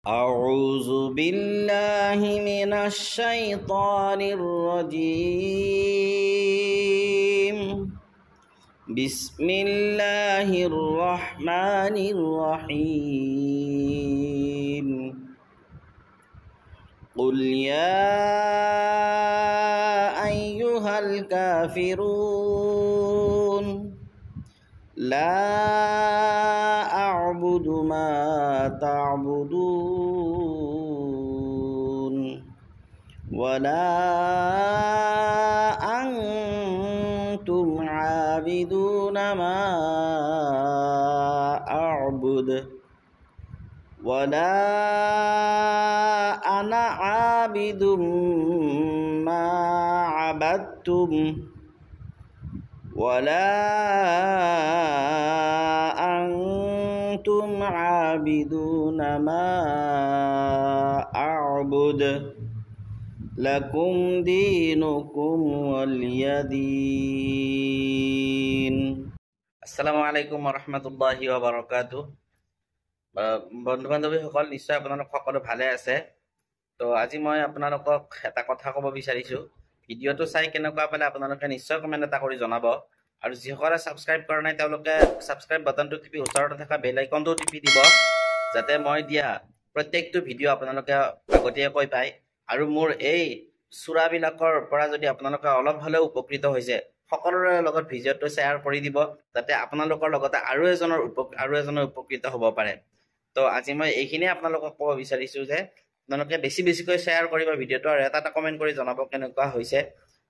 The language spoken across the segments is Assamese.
أعوذ بالله من الشيطان الرجيم بسم الله الرحمن الرحيم قل يا أيها الكافرون لا أعبد ما تعبدون ولا أنتم عابدون ما أعبد ولا أنا عابد ما عبدتم ولا أنتم عابدون ما أعبد لكم دينكم ولي دين আসসালামু আলাইকুম ওয়া রাহমাতুল্লাহি ওয়া বারাকাতুহু বন্ধু বান্ধৱী সকল নিশ্চয় আপোনালোক সকলো ভালে আছে তো আজি মই আপোনালোকক এটা কথা ক'ব বিচাৰিছো ভিডিঅ'টো চাই কেনেকুৱা পালে আপোনালোকে নিশ্চয় কমেণ্ট এটা কৰি জনাব আৰু যিসকলে সাবস্ক্ৰাইব কৰা নাই তেওঁলোকে সাবস্ক্ৰাইব বাটনটো টিপি ওচৰতে থকা বেল আইকনটো টিপি দিব যাতে মই দিয়া প্ৰত্যেকটো ভিডিঅ' আপোনালোকে আগতীয়াকৈ পায় আৰু মোৰ এই সুৰাবিলাকৰ পৰা যদি আপোনালোকে অলপ হলেও উপকৃত হৈছে সকলোৰে লগত ভিডিঅ'টো শ্বেয়াৰ কৰি দিব যাতে আপোনালোকৰ লগতে আৰু এজনৰ উপকৃত হ'ব পাৰে তো আজি মই এইখিনি আপোনালোকক ক'ব বিচাৰিছো যে আপোনালোকে বেছিকৈ শ্বেয়াৰ কৰিব ভিডিঅ'টো আৰু এটা কমেণ্ট কৰি জনাব কেনেকুৱা হৈছে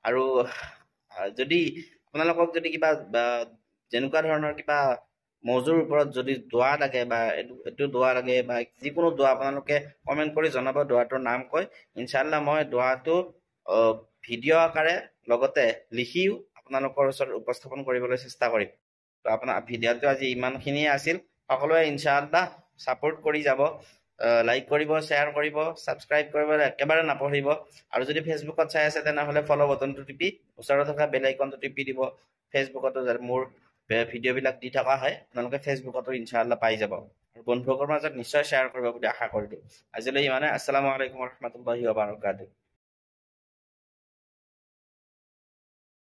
আৰু যদি আপোনালোকক যদি কিবা যেনেকুৱা ধৰণৰ কিবা মৌজুৰ ওপৰত যদি দোৱা লাগে বা এটো দোৱা লাগে বা যিকোনো দোৱা আপোনালোকে কমেণ্ট কৰি জনাব দোৱাটোৰ নাম কৈ ইনশাআল্লাহ মই দোৱাটো ভিডিঅ' আকাৰে লগতে লিখিও আপোনালোকৰ ওচৰত উপস্থাপন কৰিবলৈ চেষ্টা কৰিম তো আপোনাৰ ভিডিঅ'টো আজি ইমানখিনিয়ে আছিল সকলোৱে ইনশাআল্লাহ সাপোৰ্ট কৰি যাব লাইক কৰিব শ্বেয়াৰ কৰিব সাবস্ক্ৰাইব কৰিব একেবাৰে নাপাহৰিব আৰু যদি ফেচবুকত চাই আছে তেনেহলে ফলো বাটনটো টিপি ওচৰত থকা বেল আইকনটো টিপি দিব ফেচবুকতো মোৰ ভিডিঅ'বিলাক দি থকা হয় আপোনালোকে ফেচবুকতো ইনশাআল্লাহ পাই যাব আৰু বন্ধুসকলৰ মাজত নিশ্চয় শ্বেয়াৰ কৰিব বুলি আশা কৰিলো আজিলৈ ইমানে আসসালামু আলাইকুম ওয়া ৰাহমাতুল্লাহি ওয়া বাৰাকাতুহু